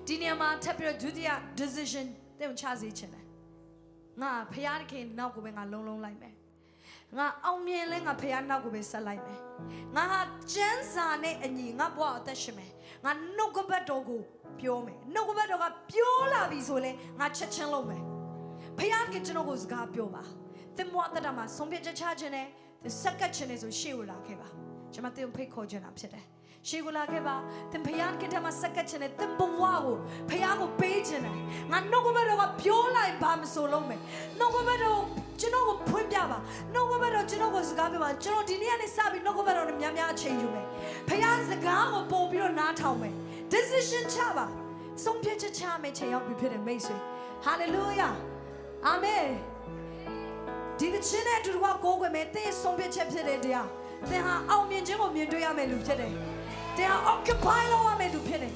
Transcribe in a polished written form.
ဒီနေရာမှာထပ်ပြီးတော့ဒုတိယ decision တဲ့ကိုချစေချင်တယ်ငါဖခင်ခင်နောက်ကိုပဲငါလုံးလိုက်မယ်ငါအောင်မြင်လဲငါဖခင်နောက်ကိုပဲဆက်လိုက်မယ်ငါဟာကျမ်းစာနဲ့အညီငါဘဝအသက်ရှင်မယ်ငါနှုတ်ကပတ်တော်ကိုပြောမယ်နှုတ်ကပတ်တော်ကပြောလာပြီဆိုလဲငါချက်ချင်းလုပ်မယ်ဖခင်ကကျွန်တော်ကိုစကားပြောပါသင်ဘဝအသက်တာမှာဆုံးဖြတ်ချက်ချခြင်းနဲ့စက္ကတ်ခြင်းနဲ့ဆိုရှေ့ကိုလာခဲ့ပါကျွန်မသင်ဖိတ်ခေါ်ခြင်းတာဖြစ်တယ်ရှေ့ကိုလာခဲ့ပါသင်ဖခင်ကတည်းကစက္ကတ်ခြင်းနဲ့သင်ဘဝကိုဖခင်ကိုပေးခြင်းနဲ့ငါနှုတ်ကပတ်တော်ကပြောလိုက်ပါမဆိုလုံးမယ်နှုတ်ကပတ်တော်ကျွန်တော်ကိုဖွင့်ပြပါနှုတ်ကပတ်တော်ကျွန်တော်ကိုစကားပြောပါကျွန်တော်ဒီနေ့ကနေစပြီးနှုတ်ကပတ်တော်နဲ့များများအချိန်ယူမယ်ဖခင်စကားကိုပို့ပြီးတော့နားထောင်မယ် decision ချပါဆုံးဖြတ်ချက်ချမယ်ချိန်ရောက်ပြီဖြစ်တယ်မိတ်ဆွေ hallelujah amen ဒီကချင်းနဲ့အတူတူကိုးကွယ်မယ်သင်ဆုံးဖြတ်ချက်ဖြစ်တဲ့တရားသင်ဟာအောင်မြင်ခြင်းကိုမြင်တွေ့ရမယ်လူဖြစ်တယ်သင်ဟာ occupy လုပ်ရမယ်လူဖြစ်တယ်